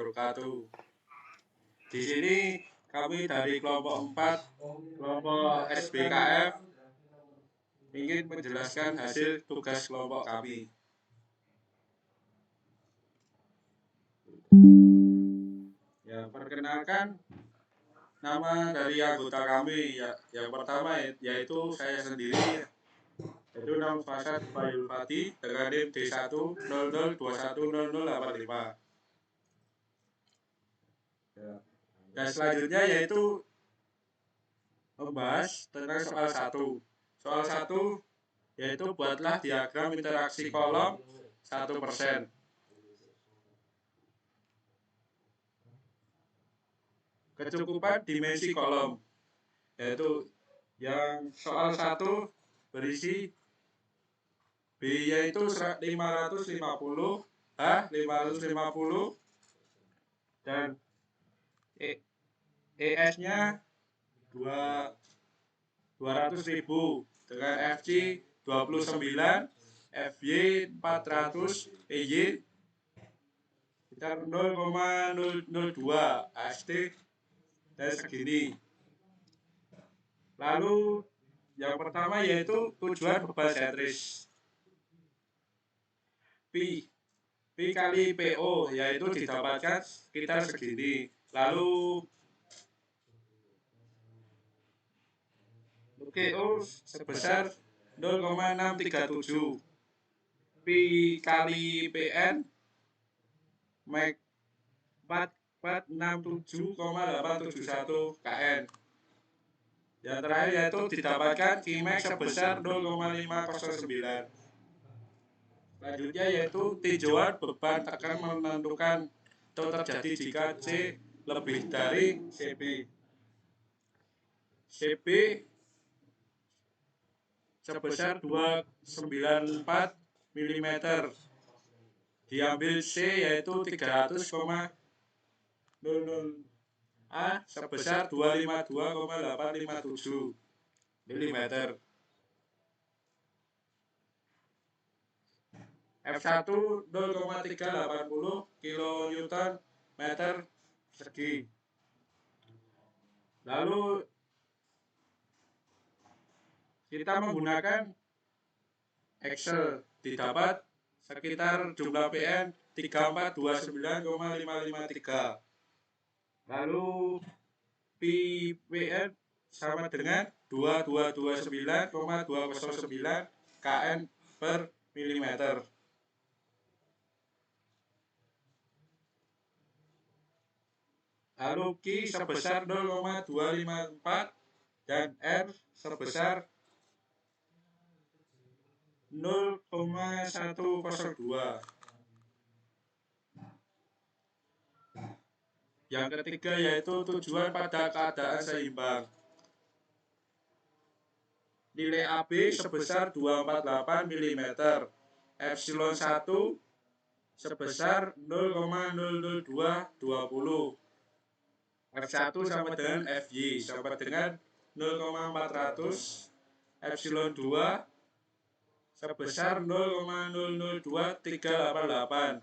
wabarakatuh. Di sini kami dari kelompok 4, kelompok SBKF, ingin menjelaskan hasil tugas kelompok kami. Ya, perkenalkan nama dari anggota kami. Yang pertama yaitu saya sendiri, yaitu nama Fasad Bayul Fati dengan NIM D100210085. Dan selanjutnya yaitu membahas tentang soal 1. Soal 1 yaitu buatlah diagram interaksi kolom 1%. Kecukupan dimensi kolom, yaitu yang soal 1 berisi B yaitu 550, H 550, dan ES-nya 200.000 dengan FC 29, FY 400, PY sekitar 0,002 AST dan segini. Lalu yang pertama yaitu tujuan beban sentris. Pi kali PO yaitu didapatkan sekitar segini. Lalu QO sebesar 0,637. Pi kali PN 4467,871 kN. Yang terakhir yaitu didapatkan Qmax sebesar 0,509. Selanjutnya yaitu tinjauan beban tekan menentukan atau terjadi jika C lebih dari CB. CB sebesar 294 mm. Diambil C yaitu 300,00 A sebesar 252,857 mm. F1 0,380 kN meter persegi. Lalu kita menggunakan Excel, didapat sekitar jumlah PN 3429,553. Lalu Pi PN sama dengan 2229,209 kN per milimeter. Lalu Q sebesar 0,254 dan R sebesar 0,102. Yang ketiga yaitu tujuan pada keadaan seimbang. Nilai AB sebesar 248 mm. Epsilon 1 sebesar 0,00220. F1 sama dengan FY sama dengan 0,400. Epsilon 2 sebesar 0,002388.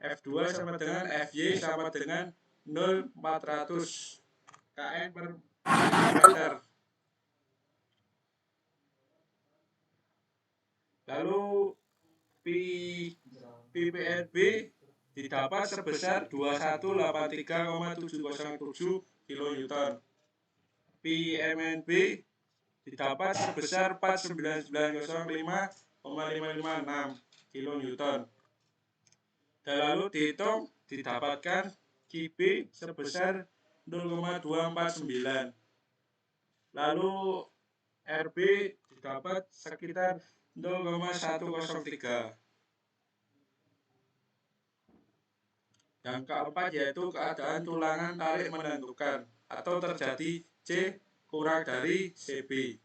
F2 sama dengan FY sama dengan 0,400 kN per meter. Lalu PPNB didapat sebesar 2183,707 kN. PMNB didapat sebesar 49905,556 kN. Dan lalu dihitung didapatkan QB sebesar 0,249. Lalu RB didapat sekitar 0,103. Yang keempat yaitu keadaan tulangan tarik menentukan atau terjadi C kurang dari CB.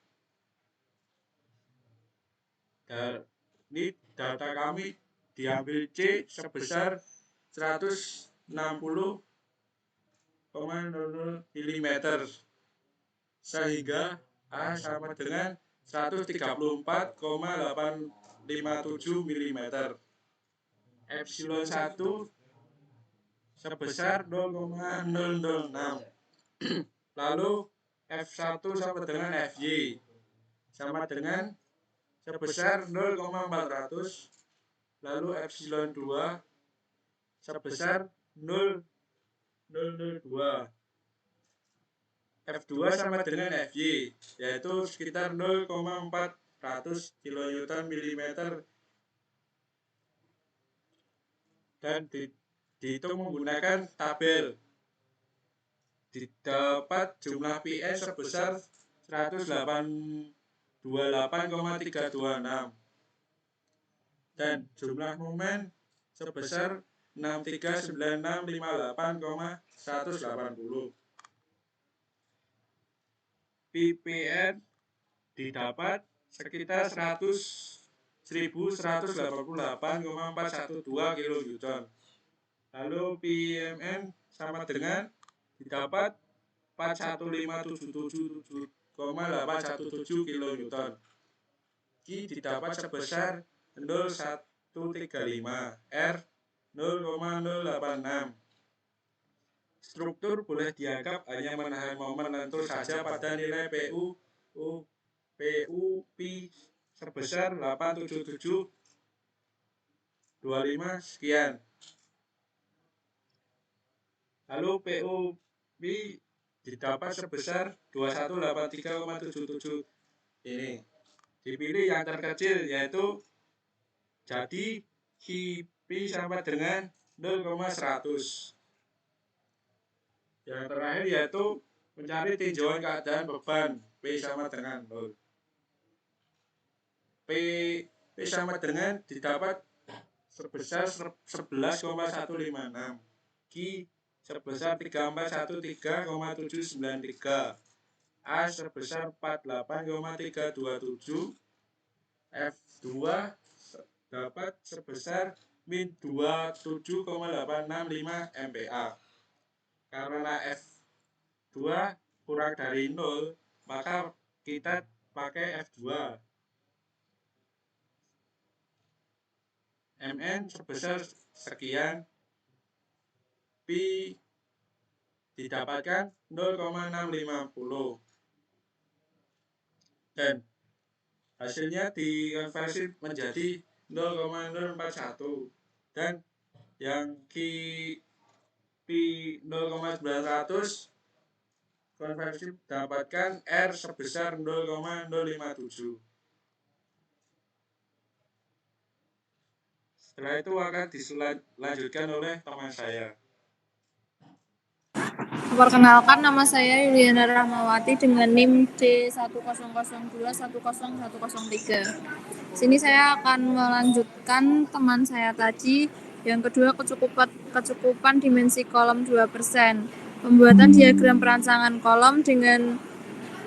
Ini data kami diambil C sebesar 160,00 mm sehingga A sama dengan 134,857 mm. Epsilon 1 sebesar 0,006. Lalu F1 sama dengan FY sama dengan sebesar 0,400. Lalu epsilon 2 sebesar 0,002. F2 sama dengan Fy, yaitu sekitar 0,400 kilonewton milimeter, dan dihitung menggunakan tabel. Didapat jumlah Pn sebesar 128,326 dan jumlah momen sebesar 639658,180. ppn didapat sekitar 1188,412 kilonewton. Lalu PMN sama dengan didapat 41577,817 kilonewton. Q didapat sebesar 0,135, R 0,086. Struktur boleh dianggap hanya menahan momen lentur saja pada nilai PU P sebesar 87725 sekian. Lalu PU P didapat sebesar 2183,77. Ini dipilih yang terkecil, yaitu jadi P sama dengan 0,100. Yang terakhir yaitu mencari tinjauan keadaan beban P sama dengan 0. P sama dengan didapat sebesar 11,156. Q sebesar 3413,793. A sebesar 48,327. F2 dapat sebesar min 27,865 MPa. Karena F2 kurang dari 0, maka kita pakai F2. Mn sebesar sekian. P didapatkan 0,650. Dan hasilnya dikonversi menjadi 0,041. Dan yang P 0,900 konversi dapatkan R sebesar 0,057. Setelah itu akan dilanjutkan oleh teman saya. Perkenalkan, nama saya Yuliana Rahmawati dengan NIM D1002101003. Sini saya akan melanjutkan teman saya tadi. Yang kedua, kecukupan dimensi kolom 2%. Pembuatan diagram perancangan kolom dengan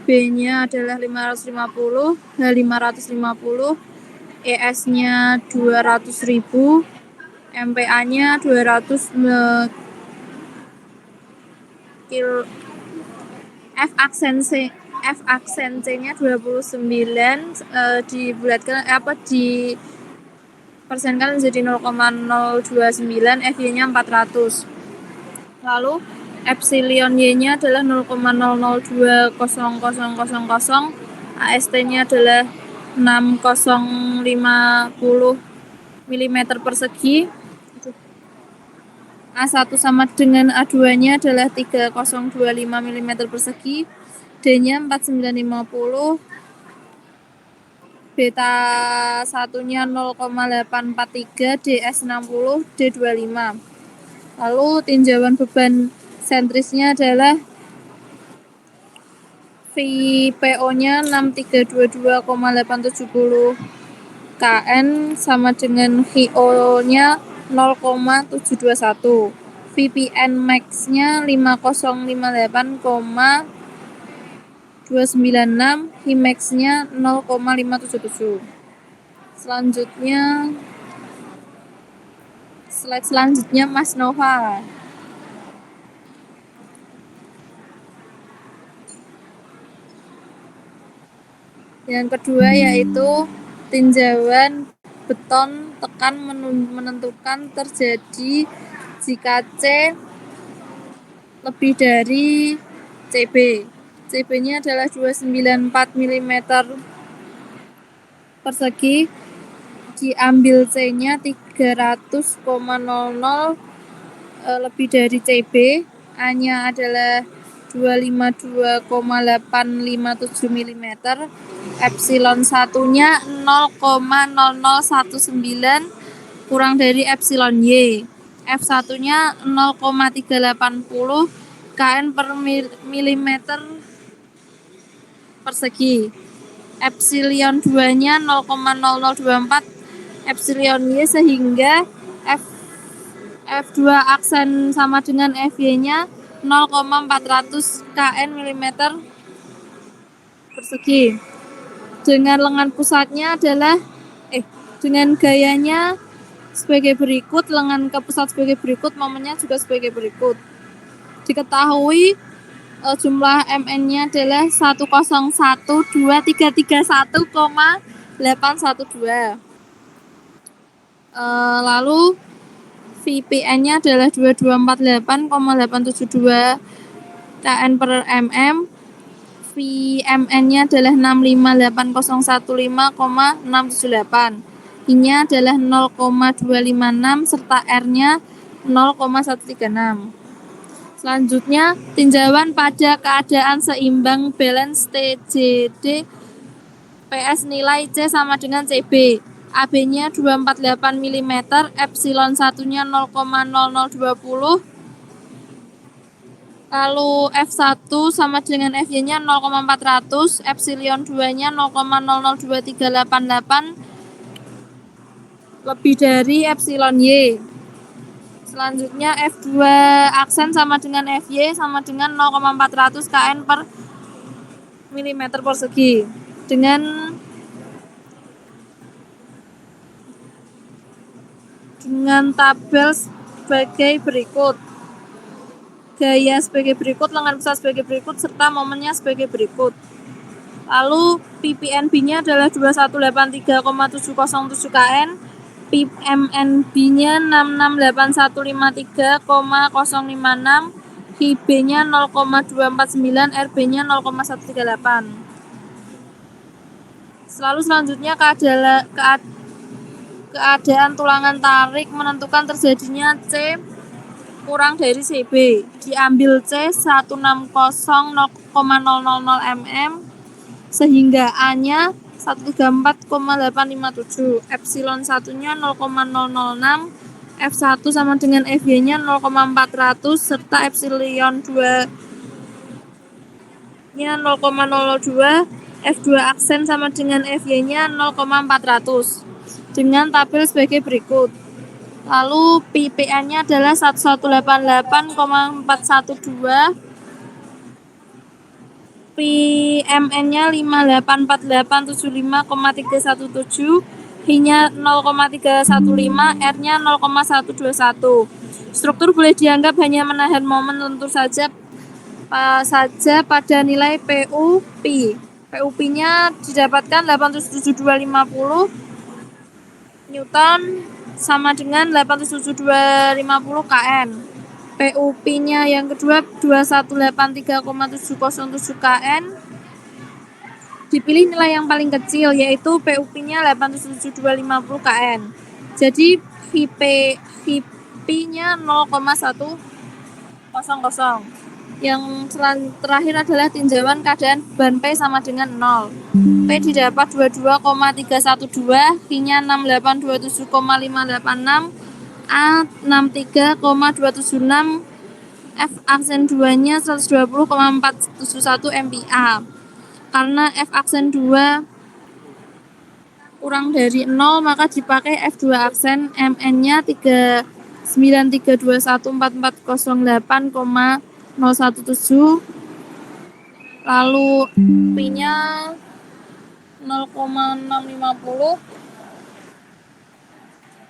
B-nya adalah 550, H550, ES-nya 200.000, MPA-nya 200 F aksen C-nya 29, dibulatkan di persenkan menjadi 0,029, FY-nya 400. Lalu epsilon Y-nya adalah 0,002000, AST-nya adalah 6050 mm persegi. A1 sama dengan A2-nya adalah 3025 mm persegi, D-nya 4950, beta 1-nya 0,843, DS60, D25. Lalu tinjauan beban sentrisnya adalah VPO-nya 6322,870 kN sama dengan HIO-nya 0,721. VPN max-nya 5058,296, Himax-nya 0,577. Slide selanjutnya Mas Nova. Yang kedua yaitu tinjauan beton tekan menentukan terjadi jika C lebih dari CB. CB-nya adalah 294 mm persegi, diambil C-nya 300,00 lebih dari CB, A-nya adalah 252,857 mm, epsilon 1-nya 0,0019 kurang dari epsilon Y. F1-nya 0,380 kN per milimeter persegi. Epsilon 2-nya 0,0024 epsilon Y, sehingga F2 aksen sama dengan FY-nya 0,400 kN milimeter persegi. Dengan lengan pusatnya adalah dengan gayanya sebagai berikut, lengan ke pusat sebagai berikut, momennya juga sebagai berikut. Diketahui jumlah MN-nya adalah 1012331,812. Lalu VPN-nya adalah 2248,872 kN per mm. VMN-nya adalah 658,015,678. I-nya adalah 0,256 serta R-nya 0,136. Selanjutnya, tinjauan pada keadaan seimbang balance TJD PS nilai C sama dengan CB. AB-nya 248 mm, epsilon 1-nya 0,0020, lalu F1 sama dengan FY-nya 0,400, epsilon 2-nya 0,002388 lebih dari epsilon Y. Selanjutnya F2 aksen sama dengan FY sama dengan 0,400 kN per milimeter persegi. Dengan tabel sebagai berikut. Gaya sebagai berikut, lengan pusat sebagai berikut, serta momennya sebagai berikut. Lalu PPNB-nya adalah 2183,707 kN, PMNB-nya 668.153,056, HB-nya 0,249, RB-nya 0,138. Selanjutnya keadaan tulangan tarik menentukan terjadinya C kurang dari CB. Diambil C 160,000 mm, sehingga A-nya 134,857, epsilon 1-nya 0,006, F1 sama dengan FY-nya 0,400 serta epsilon 2-nya 0,02, F2 aksen sama dengan FY-nya 0,400. Dengan tabel sebagai berikut. Lalu PPN-nya adalah 1188,412, PMN-nya 584875,317, H-nya 0,315, R-nya 0,121. Struktur boleh dianggap hanya menahan momen, tentu saja pada nilai PUP. PUP-nya didapatkan 87250 Newton sama dengan 87250 kN. PUP-nya yang kedua 2183,707 kN. Dipilih nilai yang paling kecil, yaitu PUP-nya 87250 kN. Jadi VP-nya 0,100. Yang terakhir adalah tinjauan keadaan beban P sama dengan 0. P didapat 22,312, H-nya 6827,586, A 63,276, F aksen 2-nya 120,471 MPa. Karena F aksen 2 kurang dari 0, maka dipakai F2 aksen, MN-nya 393214408,017, lalu P-nya 0,650,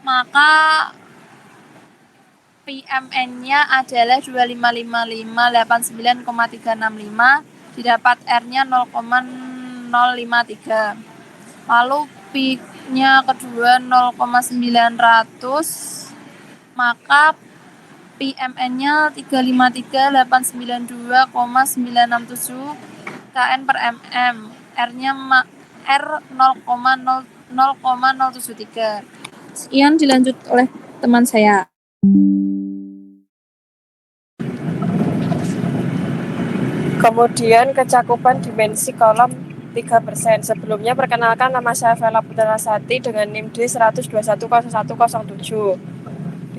maka PMN-nya adalah 255589,365, didapat R-nya 0,053. Lalu P-nya kedua 0,900, maka tapi MN-nya 353.892,967 kN per mm, R-nya R 0,073. Sekian dilanjut oleh teman saya. Kemudian kecakupan dimensi kolom 3%. Sebelumnya perkenalkan, nama saya Vela Putrasati dengan NIM D1210107.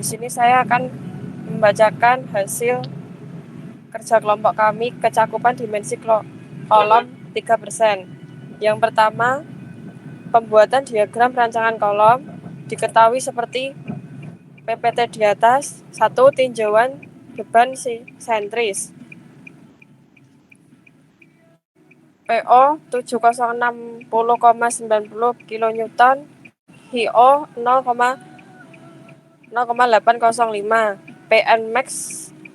Di sini saya akan membacakan hasil kerja kelompok kami kecakupan dimensi kolom 3%. Yang pertama, pembuatan diagram rancangan kolom diketahui seperti PPT di atas. 1. Tinjauan beban sentris PO 7060,90 kN, HIO 0,0805, PN max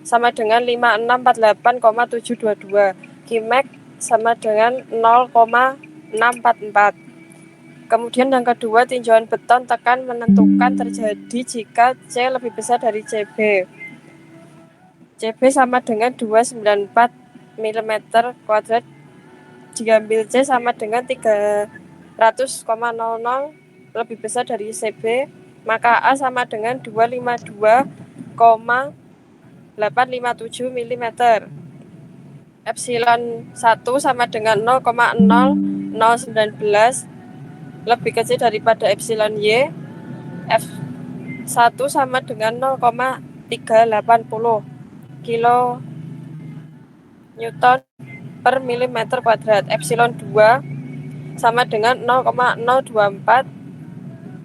sama dengan 5648,722, Qmax sama dengan 0,644. Kemudian yang kedua, tinjauan beton tekan menentukan terjadi jika C lebih besar dari CB. CB sama dengan 294 mm kuadrat, diambil C sama dengan 300,00 lebih besar dari CB, maka A sama dengan 252,857 mm. Epsilon 1 sama dengan 0,0019 lebih kecil daripada epsilon Y. F1 sama dengan 0,380 kilo Newton per milimeter kuadrat. Epsilon 2 sama dengan 0,024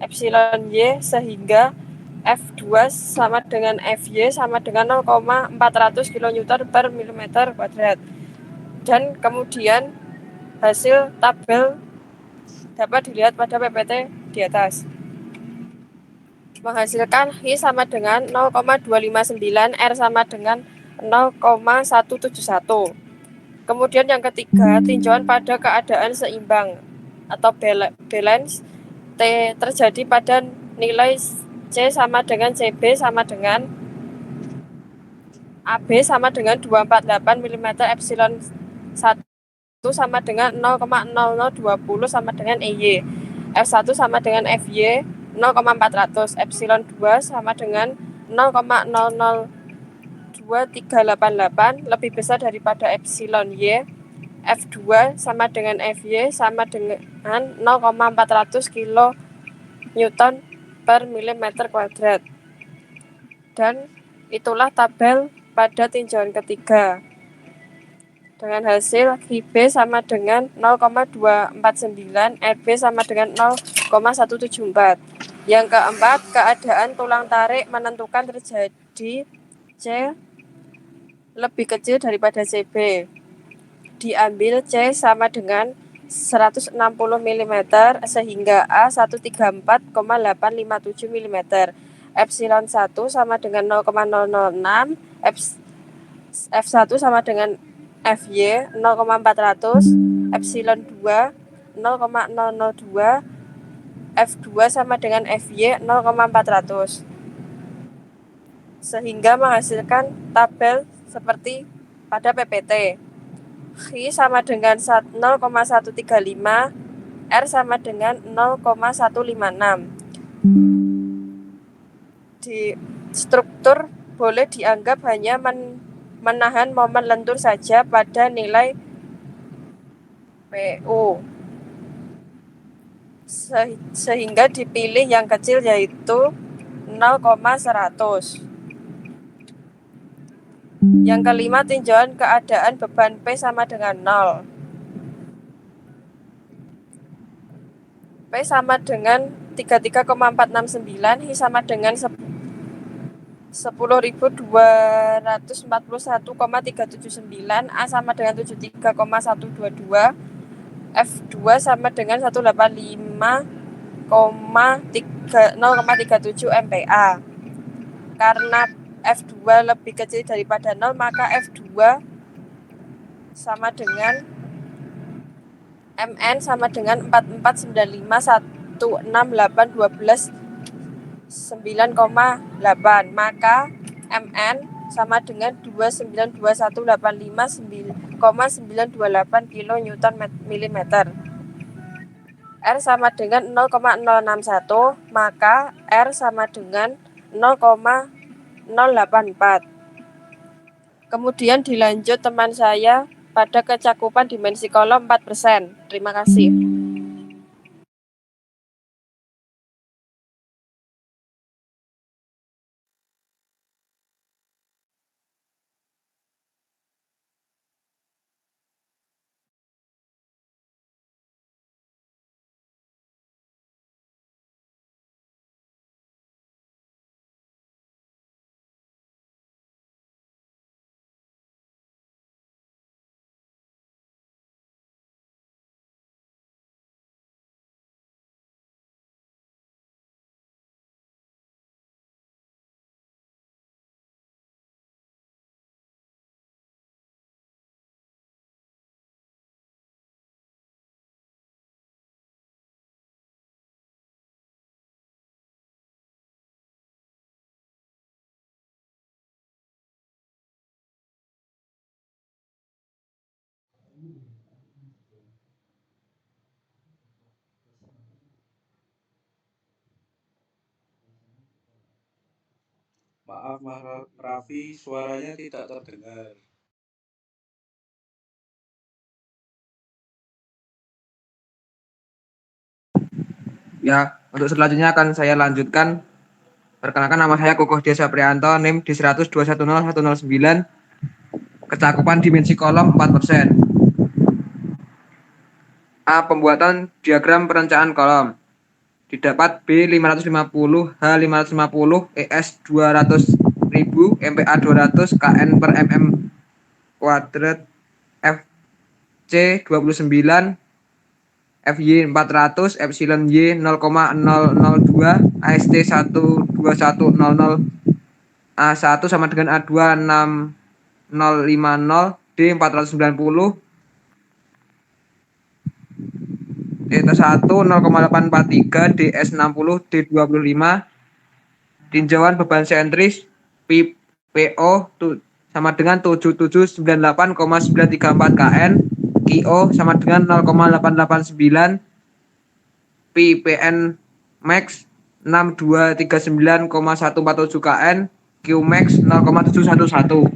epsilon Y, sehingga F2 sama dengan Fy sama dengan 0,400 kN per milimeter kuadrat. Dan kemudian hasil tabel dapat dilihat pada PPT di atas. Menghasilkan Hi sama dengan 0,259, R sama dengan 0,171. Kemudian yang ketiga, tinjauan pada keadaan seimbang atau balance T terjadi pada nilai C sama dengan CB sama dengan AB sama dengan 248 mm, epsilon 1 sama dengan 0,0020 sama dengan EY, F1 sama dengan FY 0,400, epsilon 2 sama dengan 0,002388 lebih besar daripada epsilon Y. F2 sama dengan Fy sama dengan 0,400 kN per milimeter kuadrat. Dan itulah tabel pada tinjauan ketiga. Dengan hasil HB sama dengan 0,249, RB sama dengan 0,174. Yang keempat, keadaan tulang tarik menentukan terjadi C lebih kecil daripada CB. Diambil C sama dengan 160 mm sehingga A 134,857 mm. Epsilon 1 sama dengan 0,006, F1 sama dengan Fy 0,400, epsilon 2 0,002, F2 sama dengan Fy 0,400. Sehingga menghasilkan tabel seperti pada PPT. Hi sama dengan 0,135, R sama dengan 0,156. Di struktur boleh dianggap hanya menahan momen lentur saja pada nilai PU, sehingga dipilih yang kecil yaitu 0,100. Yang kelima, tinjauan keadaan beban P sama dengan 0. P sama dengan 33,469, Hi sama dengan 10.241,379, A sama dengan 73,122, F2 sama dengan 185,037 MPa. Karena F2 lebih kecil daripada 0, maka F2 sama dengan MN sama dengan 4495,168,12,9,8. Maka Mn sama dengan 2921859,928 kN mm. R sama dengan 0,061, maka R sama dengan 0,084. Kemudian dilanjut teman saya pada kecakupan dimensi kolom 4%. Terima kasih. Maaf Mas Raffi, suaranya tidak terdengar. Ya, untuk selanjutnya akan saya lanjutkan. Perkenalkan, nama saya Kokoh Desa Prianto, NIM di 100210109, kecakupan dimensi kolom 4%. A. Pembuatan diagram perencanaan kolom. Didapat B 550, H 550, ES 200.000, MPA 200, KN per mm kuadrat, FC 29, FY 400, Epsilon Y 0,002, AST 12100, A1 sama dengan A2 6050, D 490, Theta 1 0,843, DS 60, D 25. Tinjauan beban sentris PO sama dengan 7798,934 kN, KIO sama dengan 0,889, PPN max 6239,147 kN, Qmax 0,711.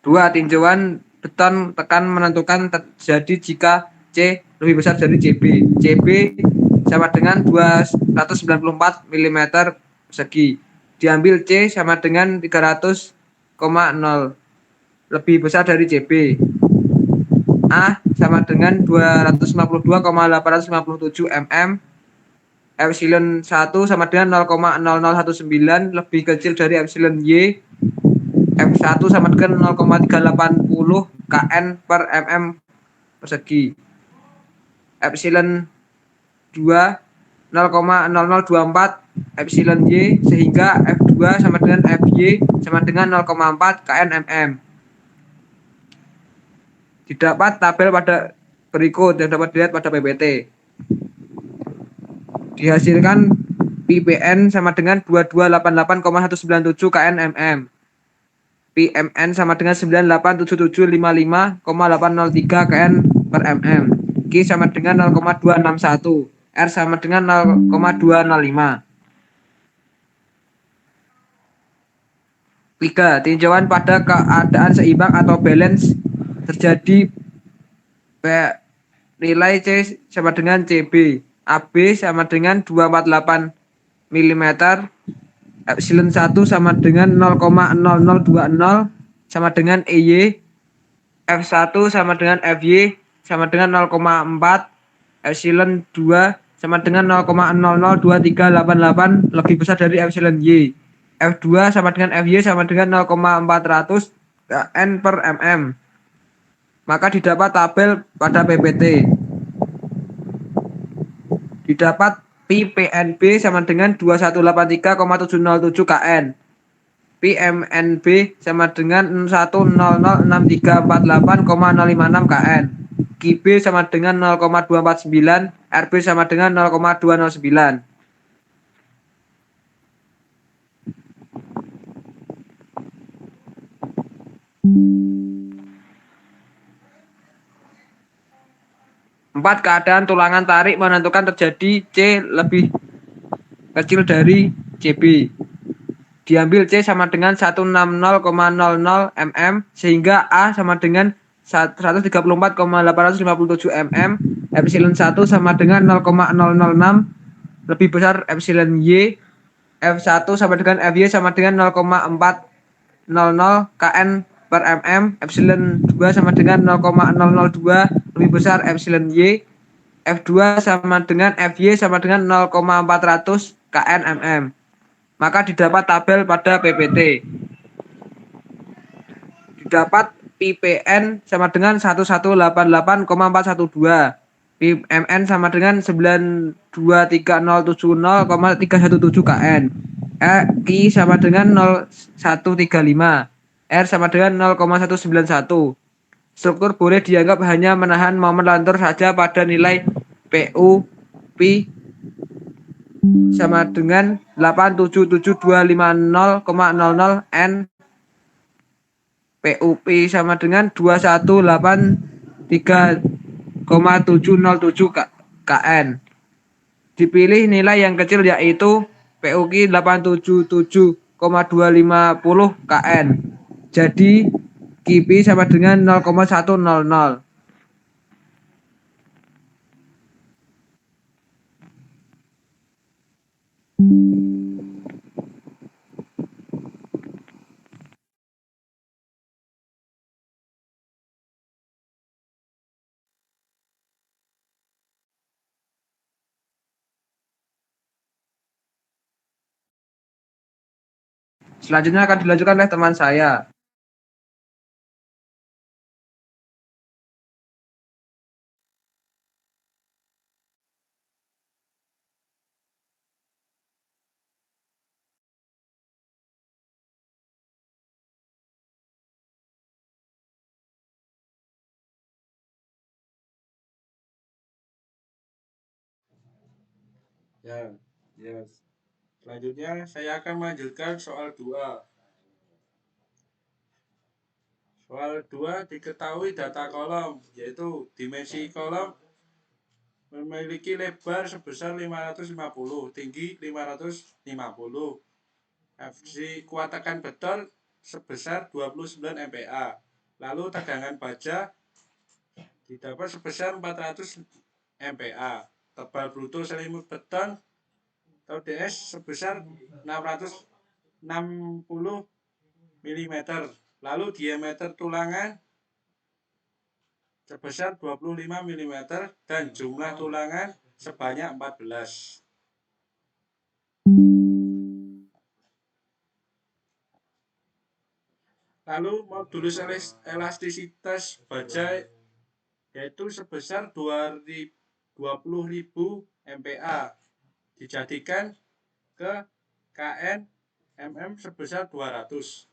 Dua, tinjauan beton tekan menentukan terjadi jika C lebih besar dari CB. CB sama dengan 294 mm persegi. Diambil C sama dengan 300,0 lebih besar dari CB. A sama dengan 252,857 mm. Epsilon 1 sama dengan 0,0019 lebih kecil dari epsilon Y. F1 sama dengan 0,380 kN per mm persegi. Epsilon 2 0,0024 epsilon Y, sehingga F2 sama dengan FY sama dengan 0,4 kN mm. Didapat tabel pada berikut yang dapat dilihat pada PPT. Dihasilkan PPN sama dengan 2288,197 kN mm. PMN sama dengan 987755,803 kN per mm. Q sama dengan 0,261. R sama dengan 0,205. 3. Tinjauan pada keadaan seimbang atau balance terjadi nilai C sama dengan CB. AB sama dengan 248 mm. Epsilon 1 sama dengan 0,0020 sama dengan EY. F1 sama dengan FY sama dengan 0,4. Epsilon 2 sama dengan 0,002388 lebih besar dari epsilon Y. F2 sama dengan FY sama dengan 0,400 kN per mm. Maka didapat tabel pada PPT. Didapat PPNB sama dengan 2183,707 kN. PMNB sama dengan 1006348,056 kN. QB sama dengan 0,249, RB sama dengan 0,209. 4. Keadaan tulangan tarik menentukan terjadi C lebih kecil dari CB. Diambil C sama dengan 160,00 mm sehingga A sama dengan 134,857 mm, epsilon 1 sama dengan 0,006 lebih besar epsilon Y, F1 sama dengan FY sama dengan 0,400 kN per mm, epsilon 2 sama dengan 0,002 lebih besar epsilon Y, F2 sama dengan FY sama dengan 0,400 kN mm. Maka didapat tabel pada PPT. Didapat PPN sama dengan 1188,412. PMN sama dengan 923070,317 kN. Ki sama dengan 0135. R sama dengan 0,191. Struktur boleh dianggap hanya menahan momen lentur saja pada nilai PU Pi sama dengan 877.250,00 N. PUP sama dengan 2183,707 KN. Dipilih nilai yang kecil yaitu PUQ 877,250 KN. Jadi KIP sama dengan 0,100. Selanjutnya akan dilanjutkan oleh teman saya. Ya, selanjutnya saya akan melanjutkan soal 2. Soal 2 diketahui data kolom, yaitu dimensi kolom memiliki lebar sebesar 550, tinggi 550. Kuat tekan beton sebesar 29 MPa. Lalu tegangan baja didapat sebesar 400 MPa. Tebal bruto selimut beton atau DS sebesar 660 mm. Lalu diameter tulangan sebesar 25 mm dan jumlah tulangan sebanyak 14. Lalu modulus elastisitas baja yaitu sebesar 20.000 MPa dijadikan ke KN mm sebesar 200.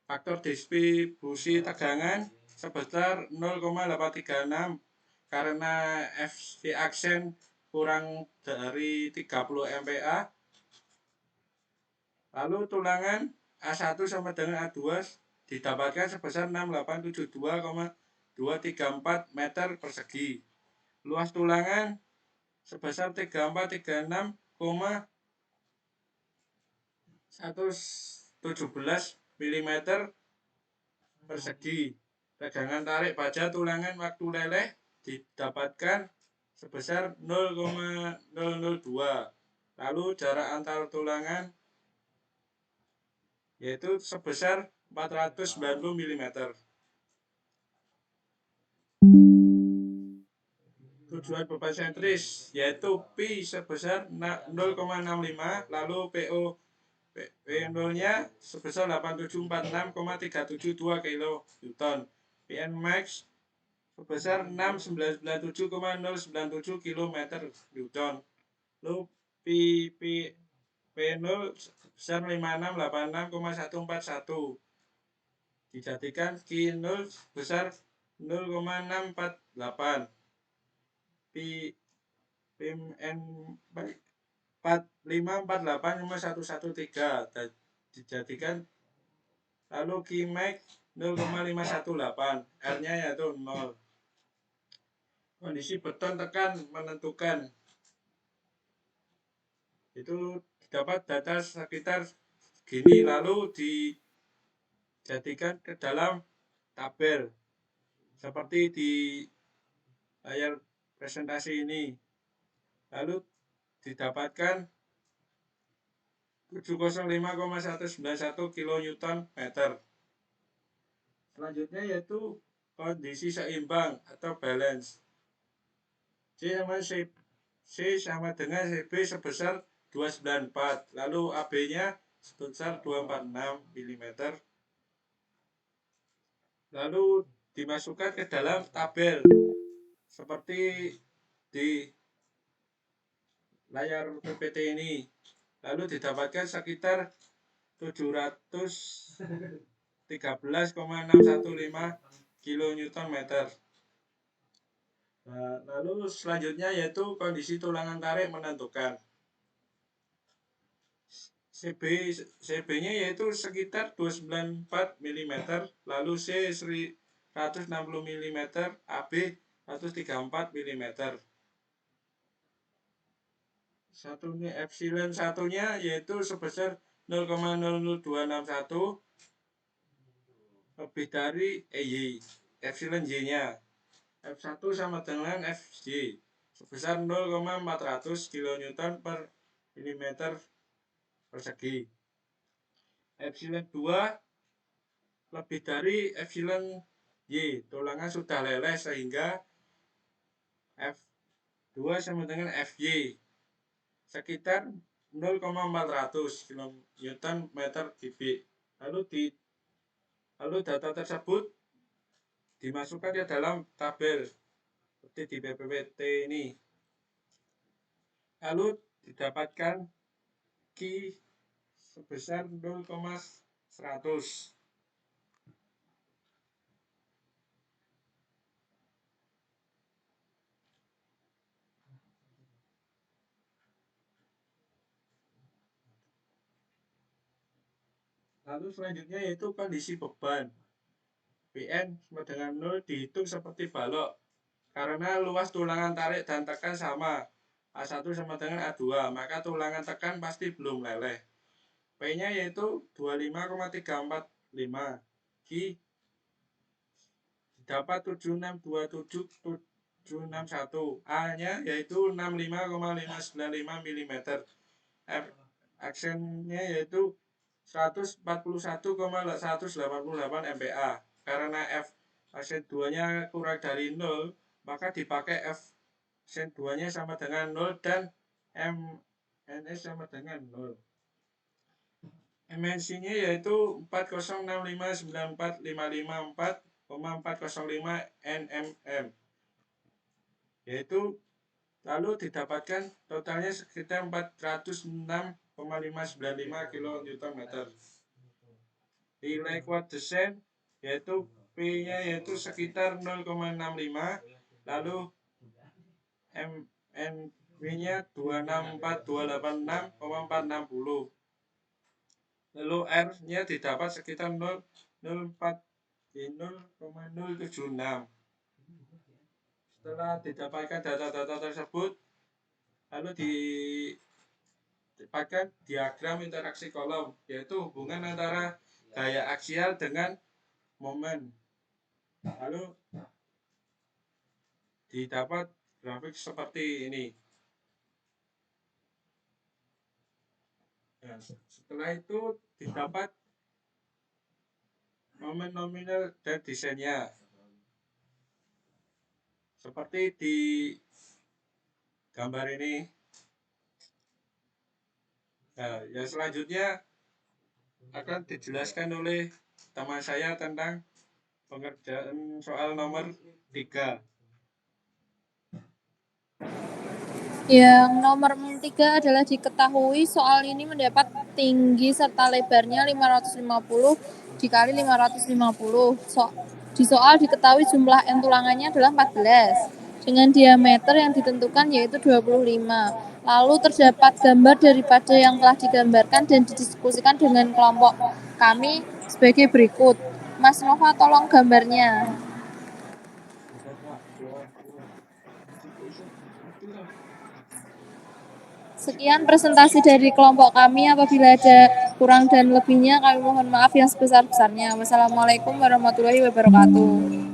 Faktor distribusi tegangan sebesar 0,836 karena FC aksen kurang dari 30 MPa. Lalu tulangan A1 sama dengan A2 didapatkan sebesar 6872,234 meter persegi. Luas tulangan sebesar 3436,117 mm persegi. Tegangan tarik baja tulangan waktu leleh didapatkan sebesar 0,002. Lalu jarak antar tulangan yaitu sebesar 490 mm. Tujuan beban sentris yaitu Pi sebesar 0,65, lalu P0-nya sebesar 8746,372 kN. Pn max sebesar 6997,097 km Newton. Lalu P0 sebesar 5686,141. Dijadikan Q0 sebesar 0,648. PMN 4548,113 dijadikan, lalu Qmax 0,518, R-nya yaitu 0. Kondisi beton tekan menentukan. Itu dapat data sekitar gini, lalu dijadikan ke dalam tabel seperti di layar presentasi ini. Lalu didapatkan 705,191 kN meter. Selanjutnya yaitu kondisi seimbang atau balance. C sama dengan CB sebesar 294, lalu AB-nya sebesar 246 mm. Lalu dimasukkan ke dalam tabel seperti di layar PPT ini. Lalu didapatkan sekitar 713,615 kN. Nah, lalu selanjutnya yaitu kondisi tulangan tarik menentukan. CB-nya yaitu sekitar 294 mm, lalu C 160 mm, AB 134 mm. Epsilon satunya yaitu sebesar 0,00261 lebih dari EY. Epsilon Y-nya F1 sama dengan FJ sebesar 0,400 kN per mm persegi. Epsilon 2 lebih dari epsilon Y, tulangan sudah leleh sehingga F2 sama dengan FY sekitar 0,400 kN meter kubik. Lalu data tersebut dimasukkan ke dalam tabel seperti di PPT ini. Lalu didapatkan Q sebesar 0,100. Lalu selanjutnya yaitu kondisi beban. Pn sama dengan 0 dihitung seperti balok karena luas tulangan tarik dan tekan sama. A1 sama dengan A2, maka tulangan tekan pasti belum leleh. P-nya yaitu 25,345. Q dapat 7627761. A-nya yaitu 65,595 mm. Aksennya yaitu 141,188 MPa. Karena F aksen 2-nya kurang dari 0, maka dipakai F aksen 2-nya sama dengan 0 dan MNS sama dengan 0. MNC-nya yaitu 40594554,405 nmm. Yaitu lalu didapatkan totalnya sekitar 406,595 kN. Nilai kuat desain yaitu P-nya yaitu sekitar 0,65, lalu MNW-nya 264286,460. Lalu R-nya didapat sekitar 0,076. Setelah didapatkan data-data tersebut, lalu didapatkan diagram interaksi kolom, yaitu hubungan antara gaya aksial dengan momen. Lalu didapat grafik seperti ini. Nah, setelah itu didapat momen nominal dan desainnya. Seperti di gambar ini. Nah, yang selanjutnya akan dijelaskan oleh teman saya tentang pengerjaan soal nomor 3. Yang nomor 3 adalah diketahui soal ini mendapat tinggi serta lebarnya 550 dikali 550. Di soal diketahui jumlah N tulangannya adalah 14 dengan diameter yang ditentukan yaitu 25. Lalu terdapat gambar daripada yang telah digambarkan dan didiskusikan dengan kelompok kami sebagai berikut. Mas Nova tolong gambarnya. Sekian presentasi dari kelompok kami. Apabila ada kurang dan lebihnya kami mohon maaf yang sebesar-besarnya. Wassalamualaikum warahmatullahi wabarakatuh.